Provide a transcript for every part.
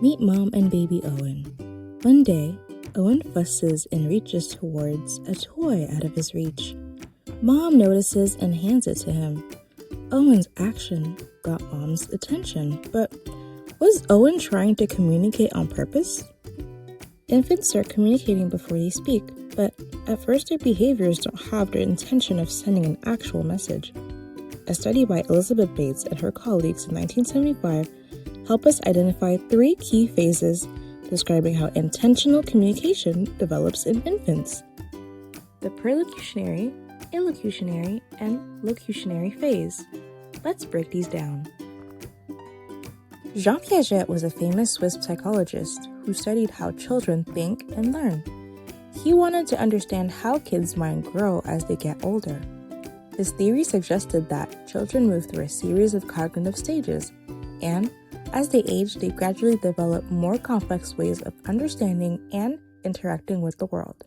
Meet Mom and baby Owen. One day, Owen fusses and reaches towards a toy out of his reach. Mom notices and hands it to him. Owen's action got Mom's attention, but was Owen trying to communicate on purpose? Infants start communicating before they speak, but at first their behaviors don't have the intention of sending an actual message. A study by Elizabeth Bates and her colleagues in 1975 helped us identify 3 key phases describing how intentional communication develops in infants: the prelocutionary, illocutionary, and locutionary phase. Let's break these down. Jean Piaget was a famous Swiss psychologist who studied how children think and learn. He wanted to understand how kids' minds grow as they get older. His theory suggested that children move through a series of cognitive stages, and as they age, they gradually develop more complex ways of understanding and interacting with the world.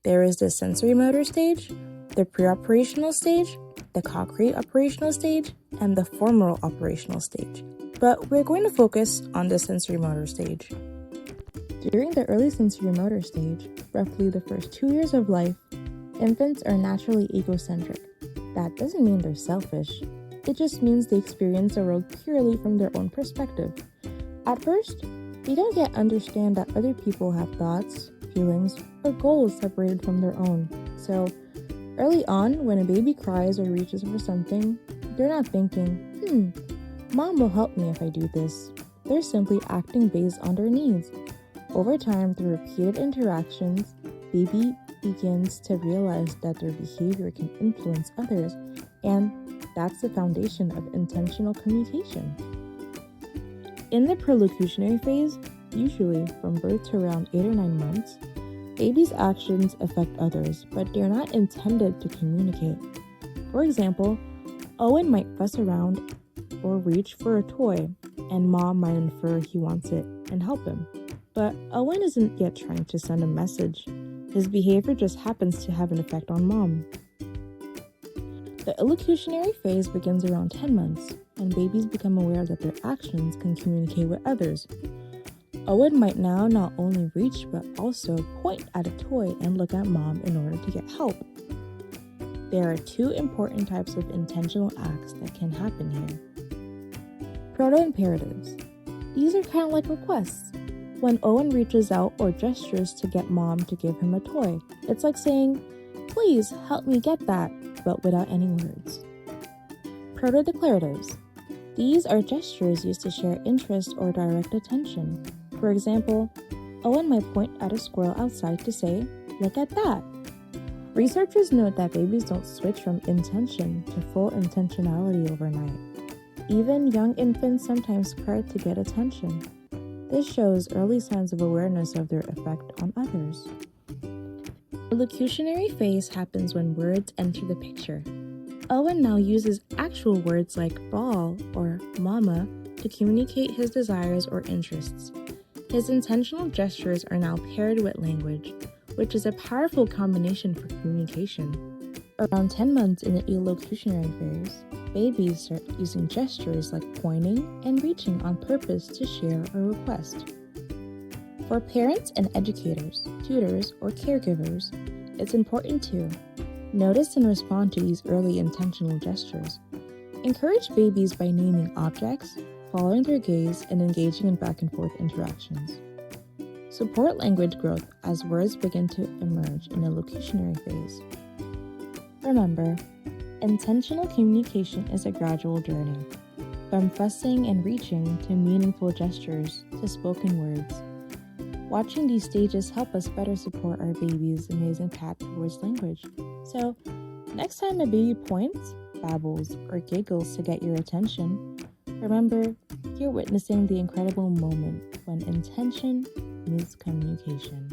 There is the sensory motor stage, the pre-operational stage, the concrete operational stage, and the formal operational stage. But we're going to focus on the sensory motor stage. During the early sensory motor stage, roughly the first 2 years of life, infants are naturally egocentric. That doesn't mean they're selfish. It just means they experience the world purely from their own perspective. At first, they don't yet understand that other people have thoughts, feelings, or goals separated from their own. So, early on, when a baby cries or reaches for something, they're not thinking, Mom will help me if I do this. They're simply acting based on their needs. Over time, through repeated interactions, baby begins to realize that their behavior can influence others, and that's the foundation of intentional communication. In the prelocutionary phase, usually from birth to around 8 or 9 months, babies' actions affect others, but they're not intended to communicate. For example, Owen might fuss around or reach for a toy, and Mom might infer he wants it and help him. But Owen isn't yet trying to send a message. His behavior just happens to have an effect on Mom. The illocutionary phase begins around 10 months, and babies become aware that their actions can communicate with others. Owen might now not only reach but also point at a toy and look at Mom in order to get help. There are 2 important types of intentional acts that can happen here. Proto-imperatives. These are kind of like requests. When Owen reaches out or gestures to get Mom to give him a toy, it's like saying, "Please help me get that," but without any words. Proto-declaratives. These are gestures used to share interest or direct attention. For example, Owen might point at a squirrel outside to say, "Look at that." Researchers note that babies don't switch from intention to full intentionality overnight. Even young infants sometimes cry to get attention. This shows early signs of awareness of their effect on others. The locutionary phase happens when words enter the picture. Owen now uses actual words like ball or mama to communicate his desires or interests. His intentional gestures are now paired with language, which is a powerful combination for communication. Around 10 months in the illocutionary phase, babies start using gestures like pointing and reaching on purpose to share a request. For parents and educators, tutors, or caregivers, it's important to notice and respond to these early intentional gestures. Encourage babies by naming objects, following their gaze, and engaging in back-and-forth interactions. Support language growth as words begin to emerge in the locutionary phase. Remember, intentional communication is a gradual journey, from fussing and reaching to meaningful gestures to spoken words. Watching these stages help us better support our baby's amazing path towards language. So, next time a baby points, babbles, or giggles to get your attention, remember, you're witnessing the incredible moment when intention meets communication.